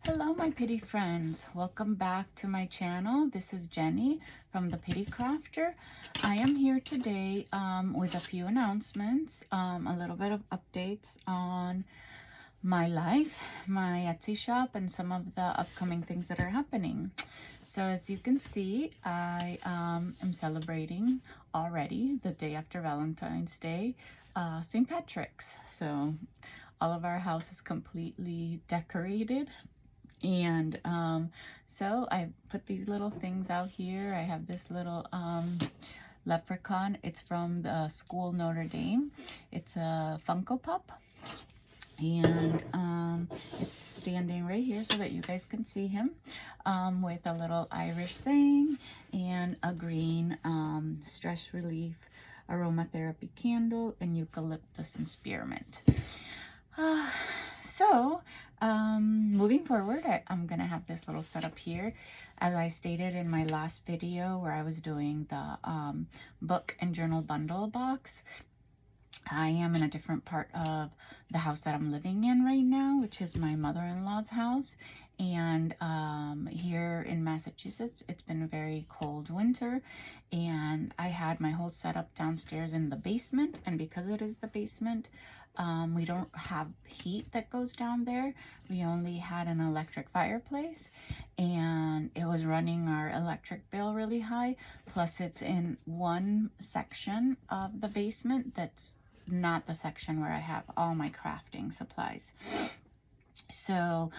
Hello my Pittie friends, welcome back to my channel. This is Jenny from the Pittie Crafter. I am here today with a few announcements, a little bit of updates on my life, my Etsy shop, and some of the upcoming things that are happening. So as you can see, I am celebrating already the day after Valentine's Day, St. Patrick's. So all of our house is completely decorated. And so I put these little things out here. I have this little leprechaun. It's from the school Notre Dame. It's a Funko Pop. And it's standing right here so that you guys can see him with a little Irish saying and a green stress relief aromatherapy candle and eucalyptus and spearmint. So moving forward, I'm gonna have this little setup here. As I stated in my last video where I was doing the book and journal bundle box, I am in a different part of the house that I'm living in right now, which is my mother-in-law's house. And here in Massachusetts, it's been a very cold winter, and I had my whole setup downstairs in the basement. And because it is the basement, we don't have heat that goes down there. We only had an electric fireplace, and it was running our electric bill really high. Plus, it's in one section of the basement that's not the section where I have all my crafting supplies. So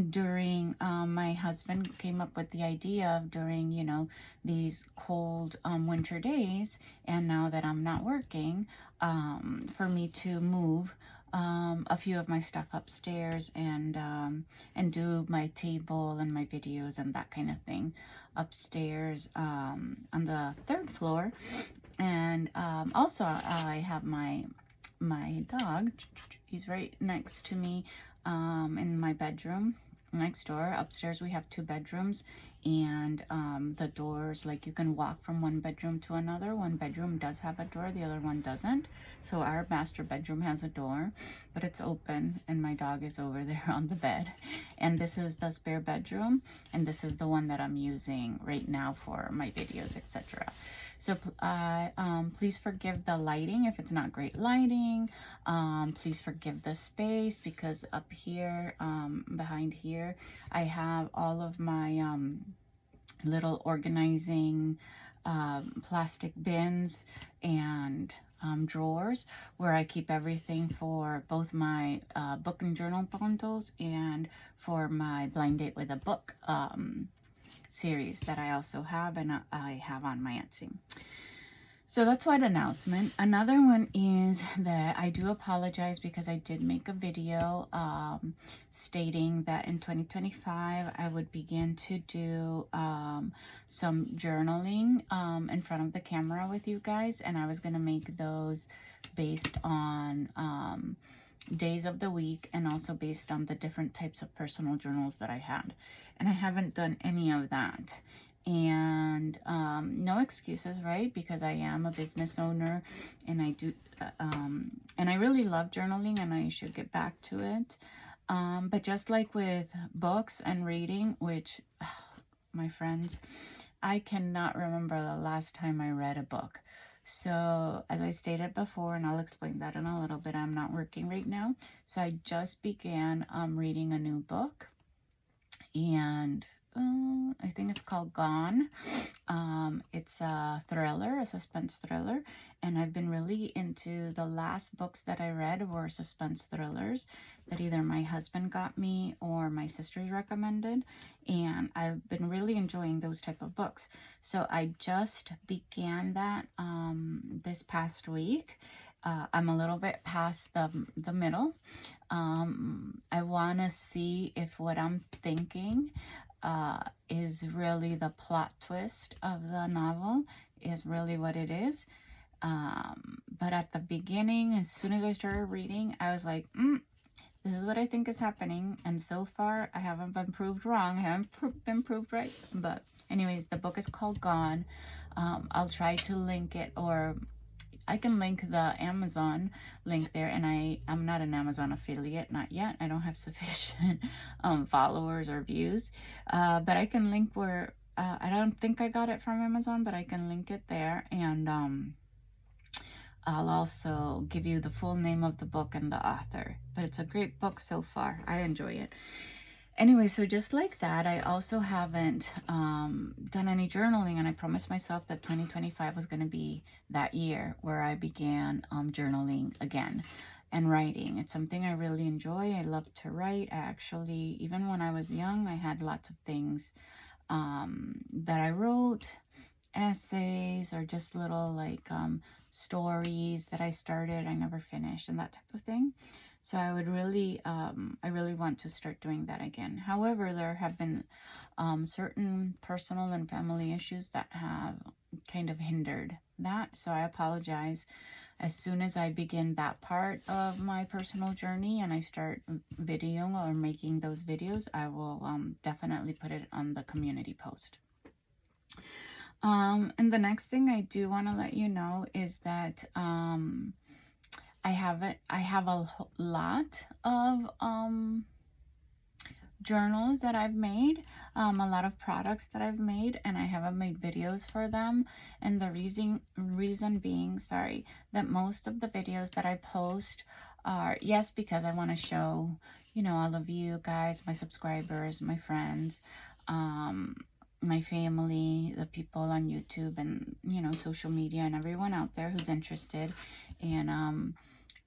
during my husband came up with the idea of during these cold winter days, and now that I'm not working, for me to move a few of my stuff upstairs and do my table and my videos and that kind of thing upstairs on the third floor. And also I have my dog. He's right next to me in my bedroom next door. Upstairs we have two bedrooms, and the doors, like, you can walk from one bedroom to another. One bedroom does have a door, the other one doesn't. So our master bedroom has a door, but it's open, and my dog is over there on the bed. And this is the spare bedroom, and this is the one that I'm using right now for my videos, etc. So please forgive the lighting if it's not great lighting. Please forgive the space, because up here, behind here, I have all of my little organizing plastic bins and drawers where I keep everything for both my book and journal bundles and for my blind date with a book series that I also have, and I have on my Etsy. So that's one announcement. Another one is that I do apologize because I did make a video stating that in 2025 I would begin to do some journaling in front of the camera with you guys, and I was going to make those based on days of the week and also based on the different types of personal journals that I had. And I haven't done any of that. And no excuses, right? Because I am a business owner, and I do and I really love journaling, and I should get back to it. But just like with books and reading, which my friends, I cannot remember the last time I read a book. So as I stated before, and I'll explain that in a little bit, I'm not working right now. So I just began reading a new book, and I think it's called Gone. It's a thriller, a suspense thriller, and I've been really into the last books that I read were suspense thrillers that either my husband got me or my sisters recommended, and I've been really enjoying those type of books. So I just began that this past week. I'm a little bit past the middle. I want to see if what I'm thinking is really the plot twist of the novel, is really what it is. But at the beginning, as soon as I started reading, I was like, this is what I think is happening. And so far, I haven't been proved wrong. I haven't been proved right. But anyways, the book is called Gone. I'll try to link it, or I can link the Amazon link there, and I'm not an Amazon affiliate, not yet. I don't have sufficient followers or views, but I can link where, I don't think I got it from Amazon, but I can link it there, and I'll also give you the full name of the book and the author. But it's a great book so far. I enjoy it. Anyway, so just like that, I also haven't done any journaling, and I promised myself that 2025 was going to be that year where I began journaling again and writing. It's something I really enjoy. I love to write. I actually, even when I was young, I had lots of things that I wrote, essays, or just little like stories that I started, I never finished, and that type of thing. So I would really, I really want to start doing that again. However, there have been certain personal and family issues that have kind of hindered that. So I apologize. As soon as I begin that part of my personal journey and I start videoing or making those videos, I will definitely put it on the community post. And the next thing I do want to let you know is that I have a lot of journals that I've made, a lot of products that I've made, and I haven't made videos for them. And the reason being, sorry, that most of the videos that I post are, yes, because I want to show, you know, all of you guys, my subscribers, my friends, my family, the people on YouTube and, you know, social media, and everyone out there who's interested in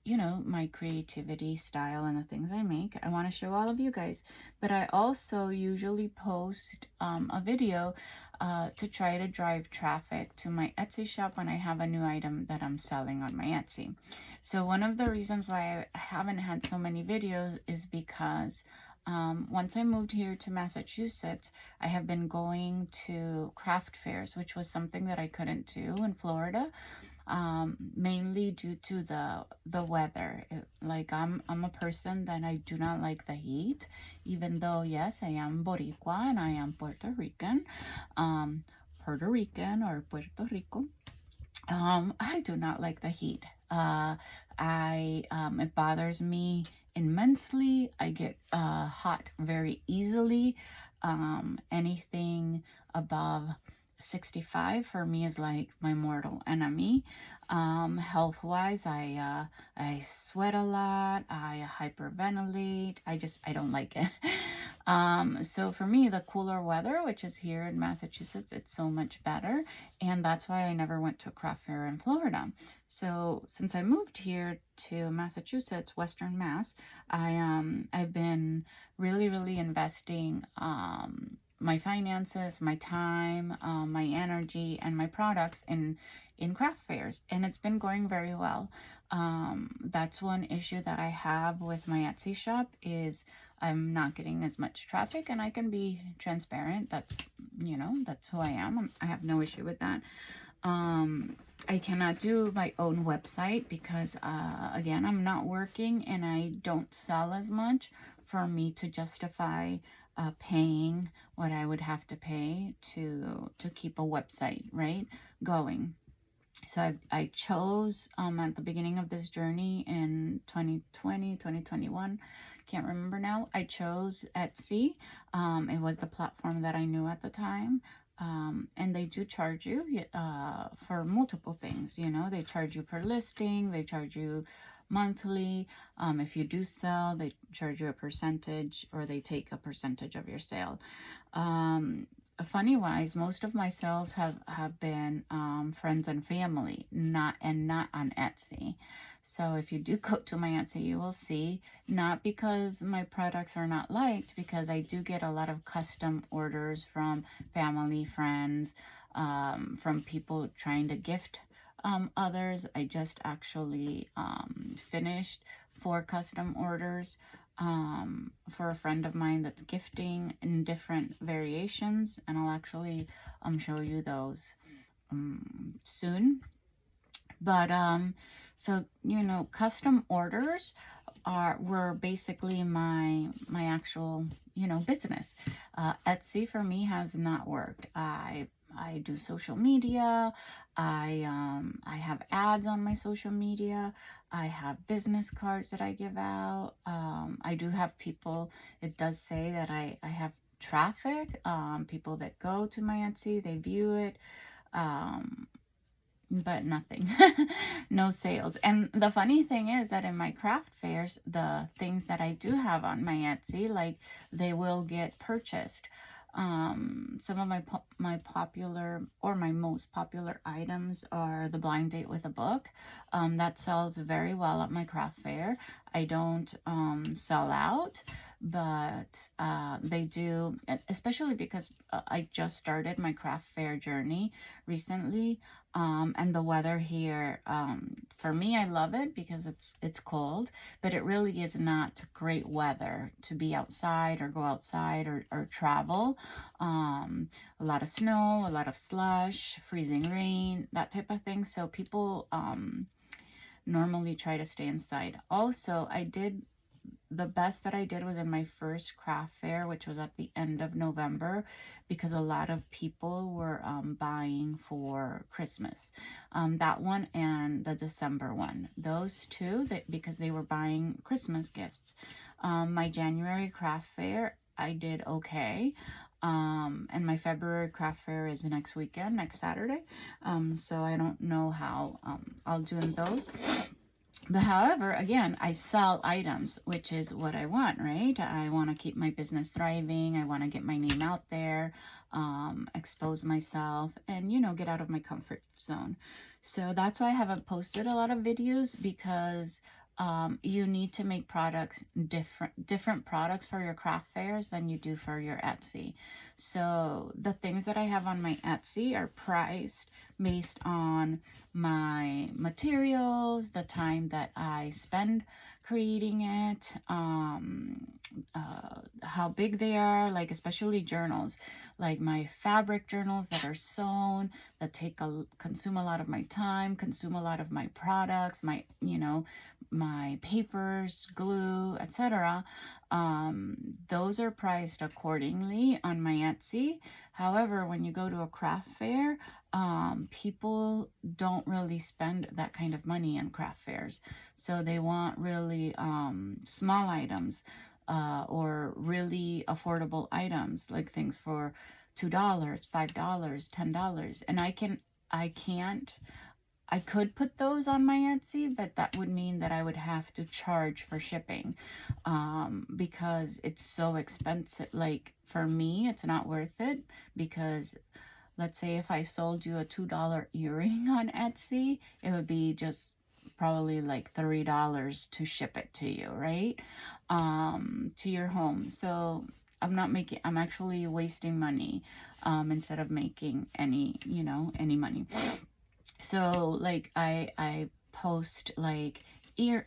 you know, my creativity style and the things I make. I want to show all of you guys. But I also usually post a video to try to drive traffic to my Etsy shop when I have a new item that I'm selling on my Etsy. So one of the reasons why I haven't had so many videos is because once I moved here to Massachusetts, I have been going to craft fairs, which was something that I couldn't do in Florida. Mainly due to the weather. Like I'm a person that I do not like the heat, even though yes, I am Boricua and I am Puerto Rican, Puerto Rican or Puerto Rico. I do not like the heat. It bothers me immensely. I get hot very easily. Anything above 65 for me is like my mortal enemy. Health wise, I sweat a lot, I hyperventilate, I don't like it. So for me, the cooler weather, which is here in Massachusetts, it's so much better, and that's why I never went to a craft fair in Florida. So since I moved here to Massachusetts, Western Mass, I've been really investing my finances, my time, my energy, and my products in craft fairs, and it's been going very well. That's one issue that I have with my Etsy shop is I'm not getting as much traffic, and I can be transparent. That's, you know, that's who I am. I have no issue with that. I cannot do my own website because, again, I'm not working and I don't sell as much for me to justify paying what I would have to pay to keep a website, right, going. So I chose at the beginning of this journey in 2020, 2021, can't remember now, I chose Etsy. It was the platform that I knew at the time. And they do charge you for multiple things, you know, they charge you per listing, they charge you monthly. If you do sell, they charge you a percentage, or they take a percentage of your sale. Funny wise, most of my sales have been friends and family, not on Etsy. So if you do go to my Etsy, you will see, not because my products are not liked, because I do get a lot of custom orders from family, friends, from people trying to gift others. I just actually finished 4 custom orders for a friend of mine that's gifting in different variations, and I'll actually show you those soon. But so, you know, custom orders were basically my actual, you know, business. Etsy for me has not worked. I do social media. I have ads on my social media. I have business cards that I give out. I do have people, it does say that I have traffic, people that go to my Etsy, they view it, but nothing, no sales. And the funny thing is that in my craft fairs, the things that I do have on my Etsy, like, they will get purchased. Some of my popular, or my most popular items are the blind date with a book. That sells very well at my craft fair. I don't sell out, but they do, especially because I just started my craft fair journey recently. And the weather here, for me, I love it because it's cold, but it really is not great weather to be outside or go outside or travel. A lot of snow, a lot of slush, freezing rain, that type of thing. So people normally try to stay inside. Also, the best that I did was in my first craft fair, which was at the end of November, because a lot of people were buying for Christmas. That one and the December one. Those two, because they were buying Christmas gifts. My January craft fair, I did okay. And my February craft fair is next weekend, next Saturday. So I don't know how I'll do in those. But however, again, I sell items, which is what I want, right? I want to keep my business thriving. I want to get my name out there, expose myself, and, get out of my comfort zone. So that's why I haven't posted a lot of videos, because you need to make products, different products for your craft fairs than you do for your Etsy. So the things that I have on my Etsy are priced based on my materials, the time that I spend creating it, how big they are, like especially journals, like my fabric journals that are sewn, that consume a lot of my time, consume a lot of my products, my papers, glue, etc. Those are priced accordingly on my Etsy. However, when you go to a craft fair, people don't really spend that kind of money in craft fairs. So they want really small items, or really affordable items, like things for $2, $5, $10. And I could put those on my Etsy, but that would mean that I would have to charge for shipping, because it's so expensive. Like, for me, it's not worth it, because let's say if I sold you a $2 earring on Etsy, it would be just probably like $3 to ship it to you, right? To your home. So I'm actually wasting money, instead of making any money. So like I post like I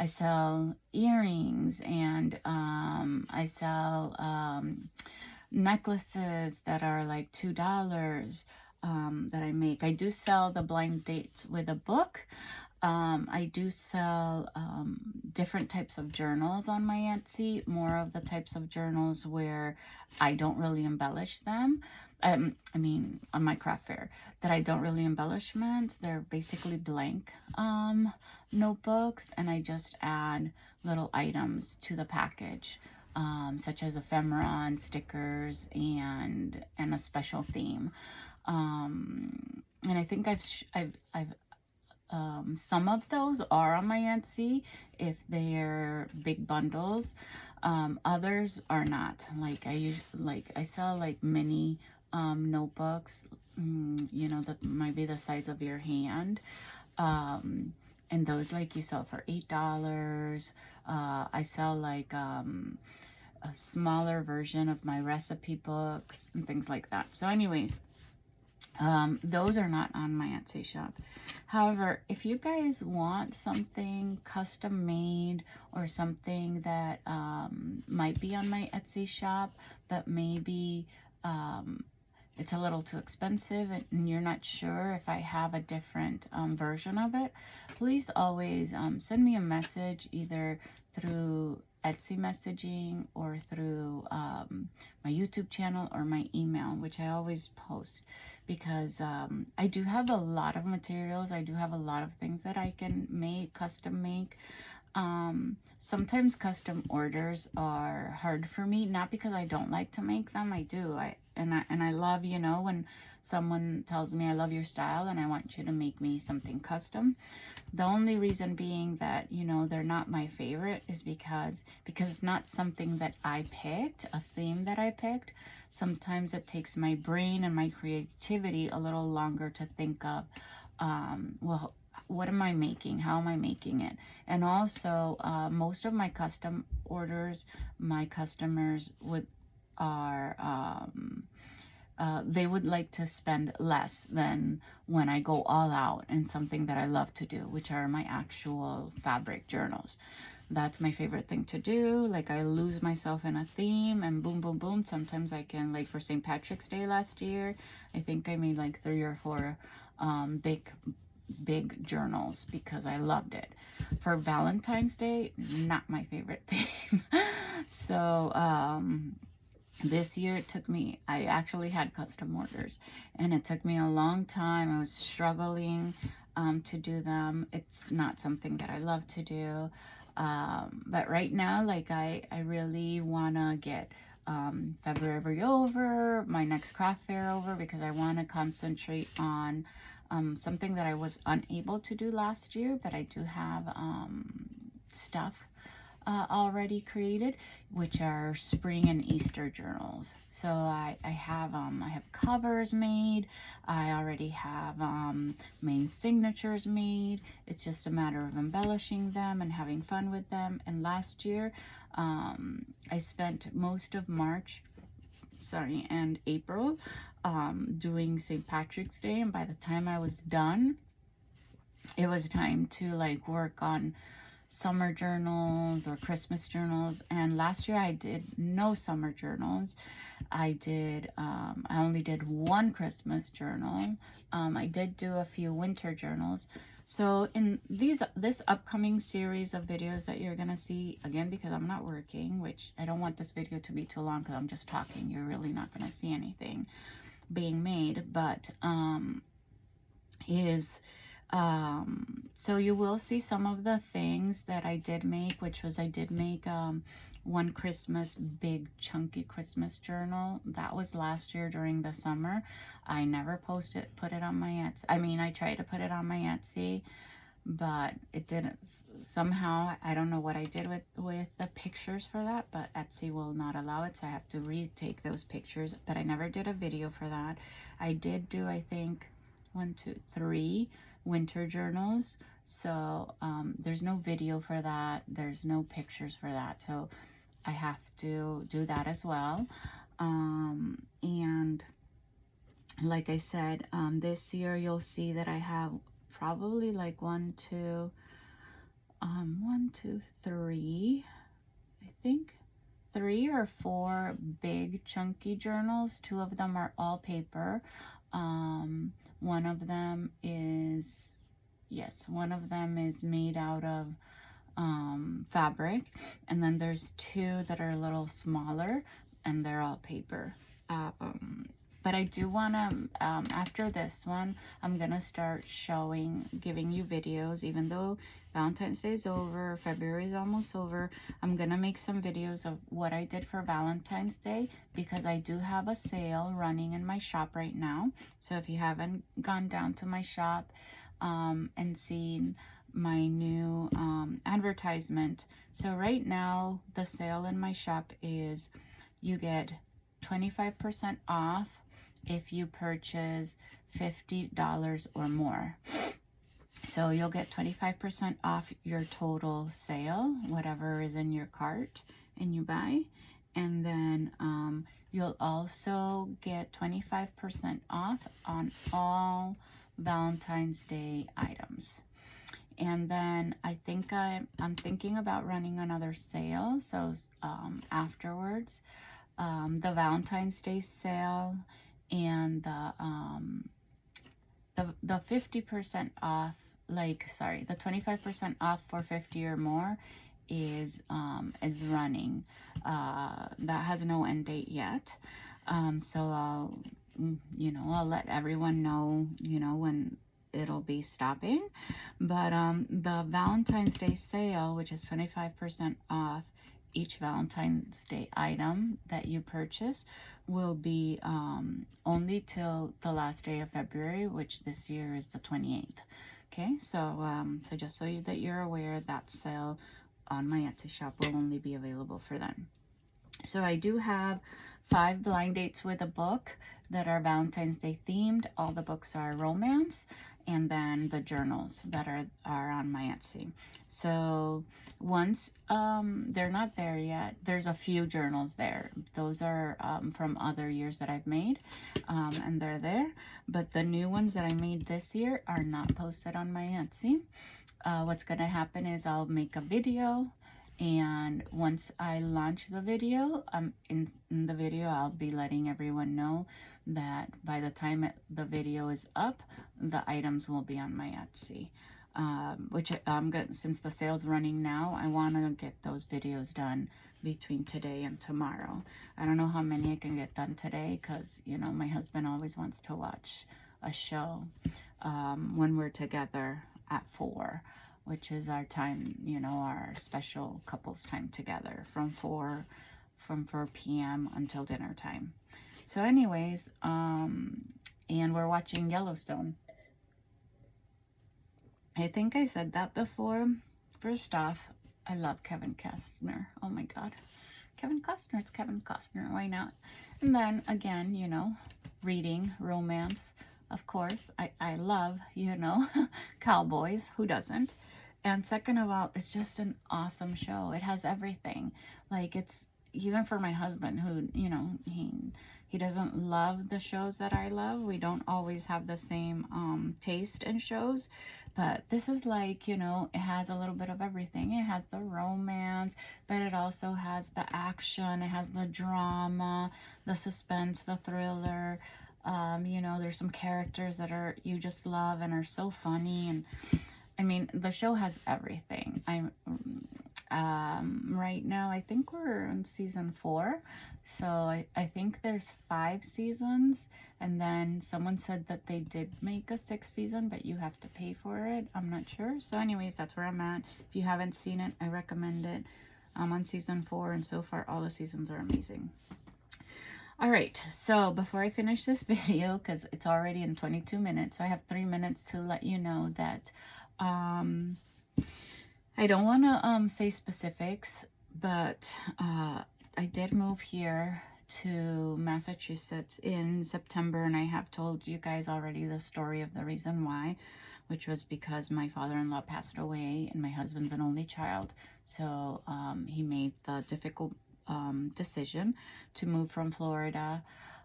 sell earrings, and I sell necklaces that are like $2, that I make. I do sell the blind dates with a book. I do sell different types of journals on my Etsy, more of the types of journals where I don't really embellish them. I mean, on my craft fair, that I don't really embellishments. They're basically blank notebooks, and I just add little items to the package, such as ephemera and stickers and a special theme. And I think I've some of those are on my Etsy if they're big bundles. Others are not. Like I sell like mini notebooks, that might be the size of your hand. And those, like, you sell for $8. I sell like a smaller version of my recipe books and things like that. So anyways, those are not on my Etsy shop. However, if you guys want something custom made, or something that might be on my Etsy shop, but maybe it's a little too expensive and you're not sure if I have a different version of it, please always send me a message, either through Etsy messaging or through my YouTube channel or my email, which I always post, because I do have a lot of materials. I do have a lot of things that I can make, custom make. Sometimes custom orders are hard for me, not because I don't like to make them. I do. I love, you know, when someone tells me I love your style and I want you to make me something custom. The only reason being that, you know, they're not my favorite is because it's not something that I picked, a theme that I picked. Sometimes it takes my brain and my creativity a little longer to think of, well, what am I making? How am I making it? And also, most of my custom orders, my customers they would like to spend less than when I go all out in something that I love to do, which are my actual fabric journals. That's my favorite thing to do. Like, I lose myself in a theme and boom, boom, boom. Sometimes I can, like for St. Patrick's Day last year, I think I made like 3 or 4 big journals because I loved it. For Valentine's Day, not my favorite theme. So this year it took me, I actually had custom orders and it took me a long time. I was struggling to do them. It's not something that I love to do. But right now, like, I really want to get February over, my next craft fair over, because I want to concentrate on something that I was unable to do last year, but I do have stuff already created, which are spring and Easter journals. So I have covers made. I already have main signatures made. It's just a matter of embellishing them and having fun with them. And last year I spent most of March and April doing St. Patrick's Day, and by the time I was done, it was time to like work on summer journals or Christmas journals. And last year I did no summer journals. I only did 1 Christmas journal. I did do a few winter journals. So in this upcoming series of videos that you're gonna see, again, because I'm not working, which I don't want this video to be too long because I'm just talking, you're really not gonna see anything being made, but so you will see some of the things that I did make, which was I did make 1 Christmas big chunky Christmas journal. That was last year during the summer. I never put it on my Etsy. I mean, I tried to put it on my Etsy, but it didn't. Somehow, I don't know what I did with the pictures for that, but Etsy will not allow it, so I have to retake those pictures. But I never did a video for that. I did do, I think, 1, 2, 3 winter journals. So there's no video for that. There's no pictures for that. So I have to do that as well. And like I said, this year you'll see that I have probably like 1, 2, 3, I think 3 or 4 big chunky journals. 2 of them are all paper. One of them is made out of fabric, and then there's 2 that are a little smaller and they're all paper. But I do want to, after this one, I'm going to start giving you videos. Even though Valentine's Day is over, February is almost over, I'm going to make some videos of what I did for Valentine's Day, because I do have a sale running in my shop right now. So if you haven't gone down to my shop and seen my new advertisement, so right now the sale in my shop is you get 25% off if you purchase $50 or more. So you'll get 25% off your total sale, whatever is in your cart and you buy. And then you'll also get 25% off on all Valentine's Day items. And then I think I'm thinking about running another sale. So afterwards, the Valentine's Day sale and the 50% off, the 25% off for 50 or more is running. That has no end date yet. So I'll, I'll let everyone know, when it'll be stopping. But the Valentine's Day sale, which is 25% off each Valentine's Day item that you purchase, will be only till the last day of February, which this year is the 28th. Okay, so just so that you're aware, that sale on my Etsy shop will only be available for then. So I do have 5 blind dates with a book that are Valentine's Day themed. All the books are romance, and then the journals that are on my Etsy. So once they're not there yet, there's a few journals there. Those are from other years that I've made, and they're there. But the new ones that I made this year are not posted on my Etsy. What's going to happen is I'll make a video, and once I launch the video, in the video I'll be letting everyone know that by the time the video is up, the items will be on my Etsy. Which I'm good, since the sale's running now, I want to get those videos done between today and tomorrow. I don't know how many I can get done today, because my husband always wants to watch a show when we're together at 4, which is our time, our special couples time together from 4 p.m. until dinner time. So anyways, and we're watching Yellowstone. I think I said that before. First off, I love Kevin Costner. Oh my God. Kevin Costner, it's Kevin Costner. Why not? And then again, reading, romance. Of course, I love, cowboys. Who doesn't? And second of all, it's just an awesome show. It has everything. Like, it's, even for my husband, who, he doesn't love the shows that I love. We don't always have the same taste in shows. But this is like, it has a little bit of everything. It has the romance, but it also has the action. It has the drama, the suspense, the thriller. There's some characters that you just love and are so funny. And I mean, the show has everything. Right now, I think we're on season 4. So I think there's 5 seasons. And then someone said that they did make a 6th season, but you have to pay for it. I'm not sure. So anyways, that's where I'm at. If you haven't seen it, I recommend it. I'm on season 4, and so far all the seasons are amazing. All right, so before I finish this video, because it's already in 22 minutes, so I have 3 minutes to let you know that I don't want to say specifics, but I did move here to Massachusetts in September, and I have told you guys already the story of the reason why, which was because my father-in-law passed away, and my husband's an only child, so he made the difficult decision to move from Florida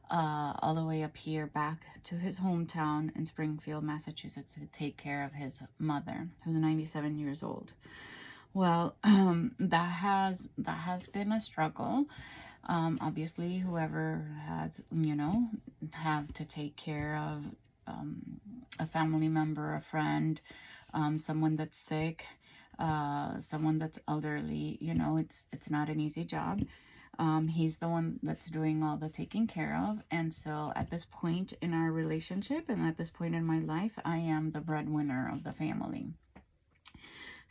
all the way up here back to his hometown in Springfield, Massachusetts, to take care of his mother, who's 97 years old. Well, that has been a struggle. Obviously, whoever has, have to take care of a family member, a friend, someone that's sick, someone that's elderly, it's not an easy job. He's the one that's doing all the taking care of. And so at this point in our relationship and at this point in my life, I am the breadwinner of the family.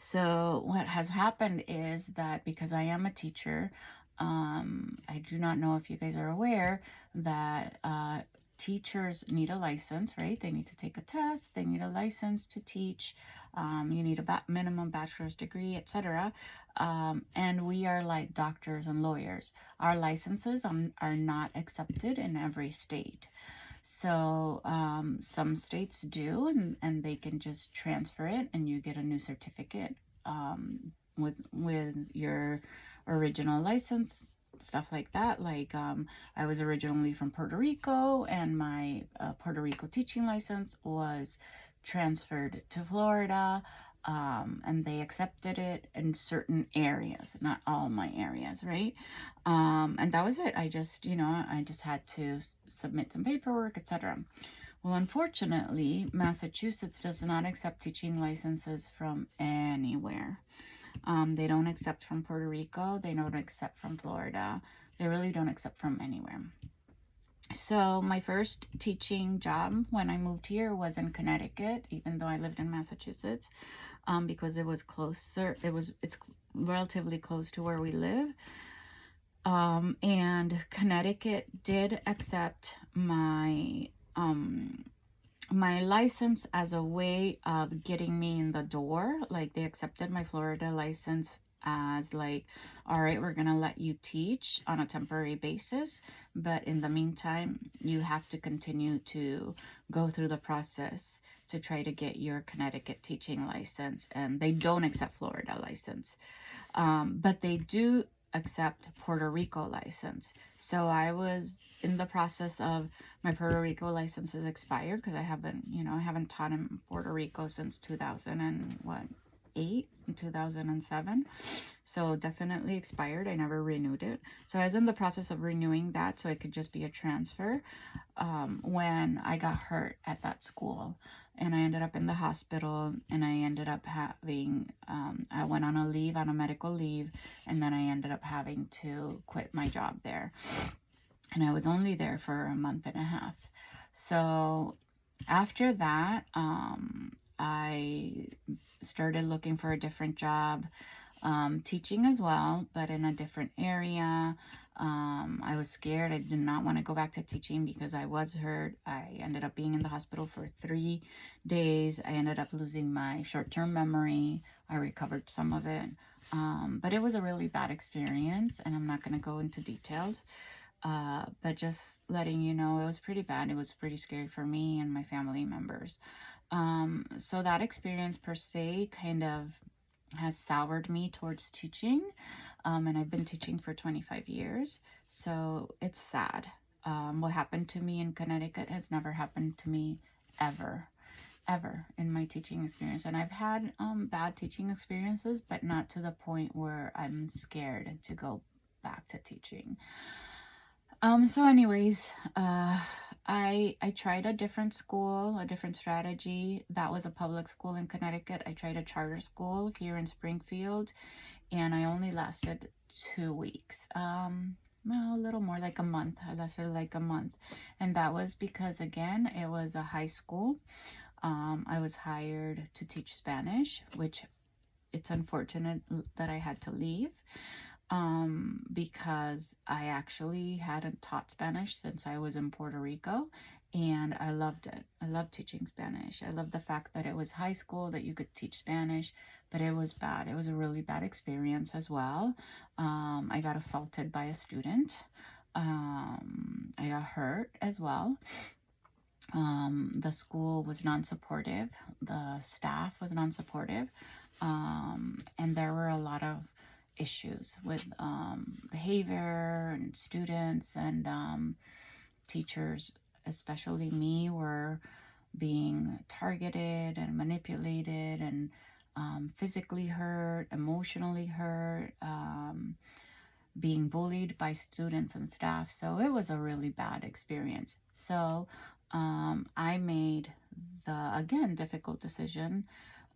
So what has happened is that because I am a teacher, I do not know if you guys are aware that teachers need a license, right? They need to take a test. They need a license to teach. You need a minimum bachelor's degree, etc. And we are like doctors and lawyers. Our licenses are not accepted in every state. So some states do, and they can just transfer it, and you get a new certificate with your original license, stuff like that. Like I was originally from Puerto Rico, and my Puerto Rico teaching license was transferred to Florida, and they accepted it in certain areas, not all my areas, right? And that was it. I just had to submit some paperwork, etc. Well, unfortunately, Massachusetts does not accept teaching licenses from anywhere. They don't accept from Puerto Rico. They don't accept from Florida. They really don't accept from anywhere. So my first teaching job when I moved here was in Connecticut, even though I lived in Massachusetts, because it was closer. It's relatively close to where we live. And Connecticut did accept my my license as a way of getting me in the door. Like, they accepted my Florida license as like, all right, we're gonna let you teach on a temporary basis, but in the meantime you have to continue to go through the process to try to get your Connecticut teaching license. And they don't accept Florida license, but they do accept Puerto Rico license. So I was in the process of, my Puerto Rico license is expired because I haven't taught in Puerto Rico since 2008 and 2007. So definitely expired. I never renewed it. So I was in the process of renewing that so it could just be a transfer, when I got hurt at that school. And I ended up in the hospital, and I ended up having, I went on a medical leave, and then I ended up having to quit my job there. And I was only there for a month and a half. So after that, I started looking for a different job, teaching as well, but in a different area. I was scared. I did not want to go back to teaching because I was hurt. I ended up being in the hospital for 3 days. I ended up losing my short-term memory. I recovered some of it. But it was a really bad experience, and I'm not going to go into details. But just letting you know, it was pretty bad. It was pretty scary for me and my family members. So that experience per se kind of has soured me towards teaching, and I've been teaching for 25 years, so it's sad. What happened to me in Connecticut has never happened to me ever in my teaching experience. And I've had bad teaching experiences, but not to the point where I'm scared to go back to teaching. So anyways, I tried a different school, a different strategy. That was a public school in Connecticut. I tried a charter school here in Springfield, and I only lasted 2 weeks. Well, a little more, like a month. I lasted like a month. And that was because, again, it was a high school. I was hired to teach Spanish, which it's unfortunate that I had to leave, because I actually hadn't taught Spanish since I was in Puerto Rico, and I loved it. I loved teaching Spanish. I loved the fact that it was high school, that you could teach Spanish, but it was bad. It was a really bad experience as well. I got assaulted by a student. I got hurt as well. The school was non-supportive. The staff was non-supportive. And there were a lot of issues with behavior, and students and teachers, especially me, were being targeted and manipulated, and physically hurt, emotionally hurt, being bullied by students and staff. So it was a really bad experience. So I made the, again, difficult decision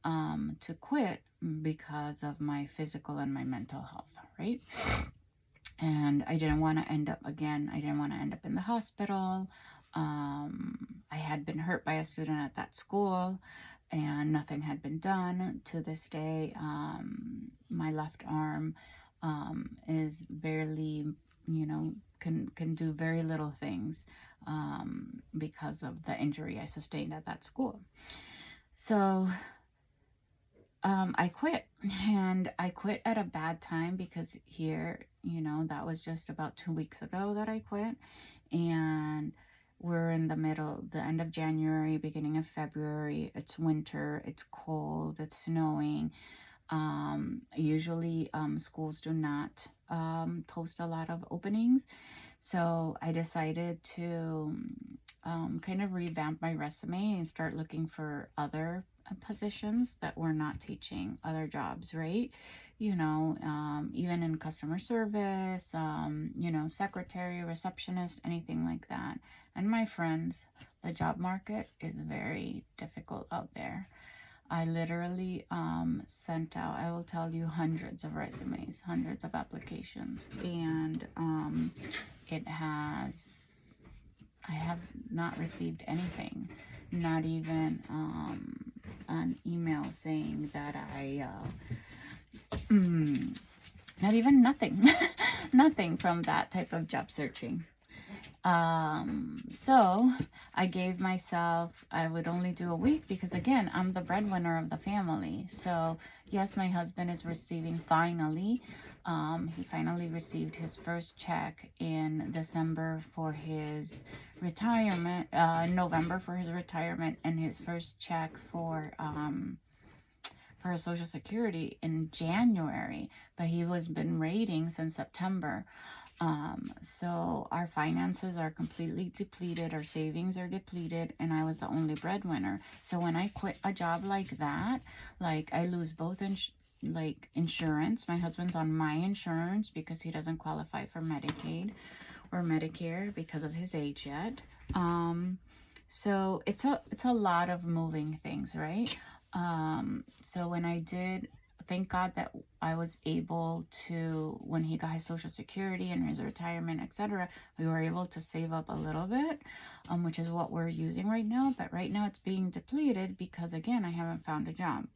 to quit because of my physical and my mental health, right? And I didn't want to end up, again, I didn't want to end up in the hospital. I had been hurt by a student at that school, and nothing had been done to this day. My left arm is barely, can do very little things because of the injury I sustained at that school. So I quit, and I quit at a bad time because here, that was just about 2 weeks ago that I quit, and we're in the end of January, beginning of February. It's winter, it's cold, it's snowing. Usually schools do not post a lot of openings. So I decided to kind of revamp my resume and start looking for other positions that were not teaching, other jobs, right? Even in customer service, secretary, receptionist, anything like that. And my friends, the job market is very difficult out there. I literally sent out, I will tell you, hundreds of resumes, hundreds of applications, and I have not received anything, not even an email saying that not even nothing, nothing from that type of job searching. So I gave myself, I would only do a week because, again, I'm the breadwinner of the family. So yes, my husband is receiving finally, he finally received his first check in December for his retirement, November for his retirement, and his first check for his Social Security in January, but he was been waiting since September. So our finances are completely depleted, our savings are depleted, and I was the only breadwinner. So when I quit a job like that, like I lose both insurance. My husband's on my insurance because he doesn't qualify for Medicaid or Medicare because of his age yet. So it's a lot of moving things, right? So when I did, thank God that I was able to, when he got his Social Security and his retirement, etc., we were able to save up a little bit, which is what we're using right now. But right now it's being depleted because, again, I haven't found a job.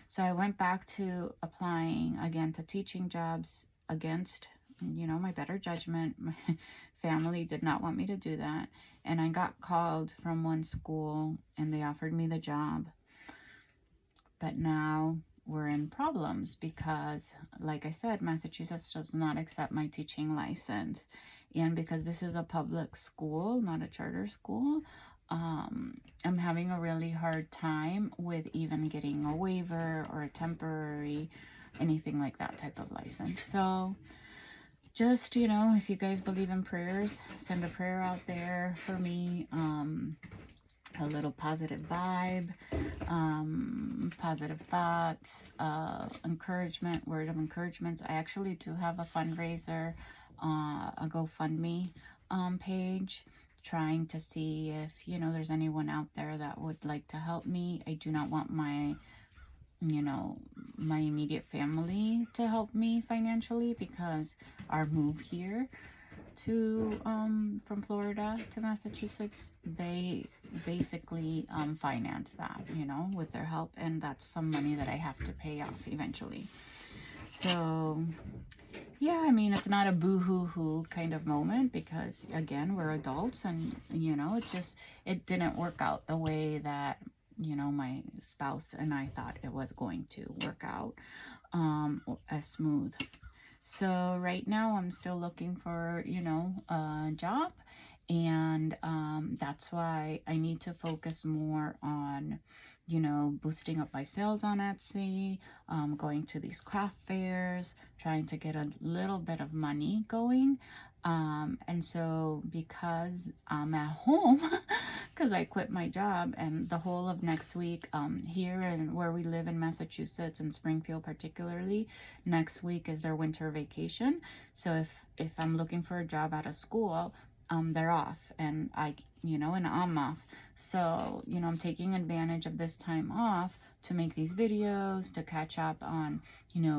So I went back to applying again to teaching jobs against, my better judgment. My family did not want me to do that. And I got called from one school and they offered me the job. But now we're in problems because, like I said, Massachusetts does not accept my teaching license. And because this is a public school, not a charter school, I'm having a really hard time with even getting a waiver or a temporary, anything like that type of license. So just, if you guys believe in prayers, send a prayer out there for me. A little positive vibe, positive thoughts, encouragement, word of encouragement. I actually do have a fundraiser, a GoFundMe page, trying to see if, there's anyone out there that would like to help me. I do not want my immediate family to help me financially because our move here to from Florida to Massachusetts, they basically finance that, with their help, and that's some money that I have to pay off eventually. So yeah, I mean, it's not a boo-hoo-hoo kind of moment because, again, we're adults, and it didn't work out the way that my spouse and I thought it was going to work out as smooth. So right now I'm still looking for, a job, and that's why I need to focus more on, boosting up my sales on Etsy, going to these craft fairs, trying to get a little bit of money going. And so because I'm at home, because I quit my job, and the whole of next week, here and where we live in Massachusetts and Springfield particularly, next week is their winter vacation. So if I'm looking for a job out of school, they're off, and and I'm off. So, I'm taking advantage of this time off to make these videos, to catch up on,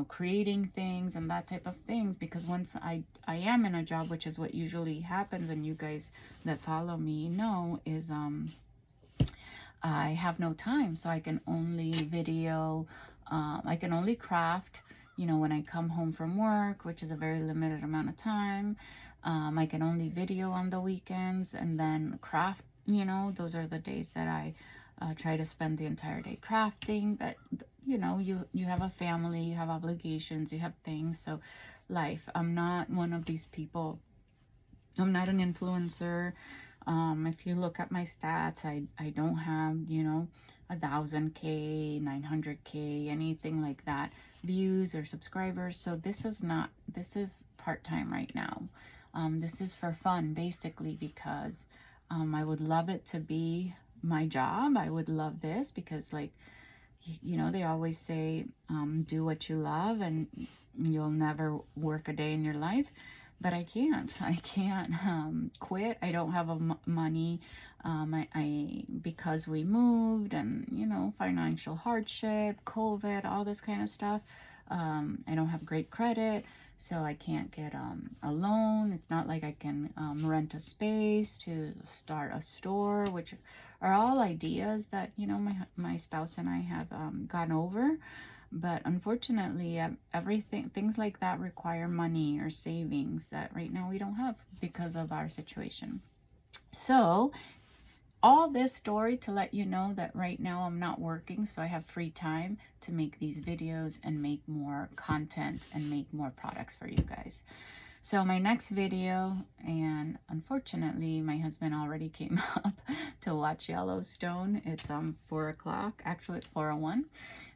creating things and that type of things, because once I am in a job, which is what usually happens, and you guys that follow me know, is I have no time, so I can only video, I can only craft, when I come home from work, which is a very limited amount of time. I can only video on the weekends, and then craft, those are the days that I try to spend the entire day crafting. But you have a family, you have obligations, you have things, so life. I'm not one of these people. I'm not an influencer. If you look at my stats, I don't have 1,000K, 900K, anything like that, views or subscribers. So this is part-time right now. This is for fun, basically, because I would love it to be my job. I would love this because, they always say, do what you love and you'll never work a day in your life. but I can't quit. I don't have money. Because we moved, and you know, financial hardship, COVID, all this kind of stuff. I don't have great credit, so I can't get a loan. It's not like I can rent a space to start a store, which are all ideas that, you know, my spouse and I have gone over. But unfortunately, things like that require money or savings that right now we don't have because of our situation. So all this story to let you know that right now I'm not working, so I have free time to make these videos and make more content and make more products for you guys. So my next video, and unfortunately my husband already came up to watch Yellowstone. It's 4 o'clock. Actually, it's 4:01.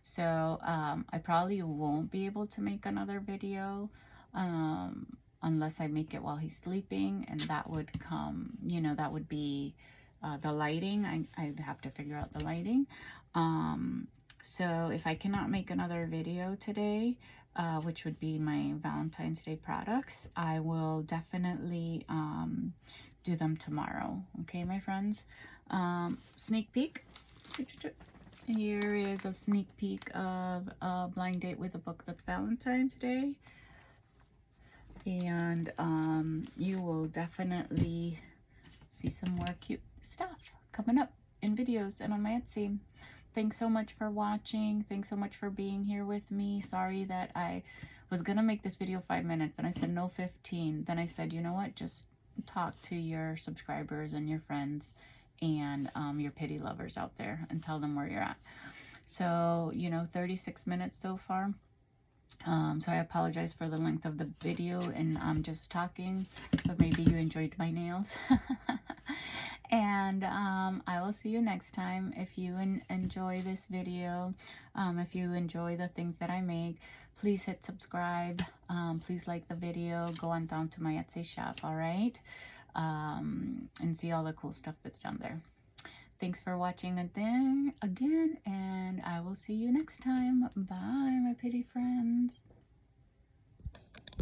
So I probably won't be able to make another video unless I make it while he's sleeping, and that would come, you know, that would be the lighting. I'd have to figure out the lighting. So if I cannot make another video today, which would be my Valentine's Day products, I will definitely do them tomorrow. Okay, my friends? Sneak peek. Here is a sneak peek of a blind date with a book that's Valentine's Day. And you will definitely see some more cute stuff coming up in videos and on my Etsy. Thanks so much for watching. Thanks so much for being here with me. Sorry that I was gonna make this video 5 minutes and I said no, 15. Then I said, you know what, just talk to your subscribers and your friends and your Pittie lovers out there and tell them where you're at. So, you know, 36 minutes so far. So I apologize for the length of the video and I'm just talking, but maybe you enjoyed my nails. And I will see you next time. If you enjoy this video, if you enjoy the things that I make, please hit subscribe. Please like the video. Go on down to my Etsy shop, all right? And see all the cool stuff that's down there. Thanks for watching again, and I will see you next time. Bye, my Pittie friends.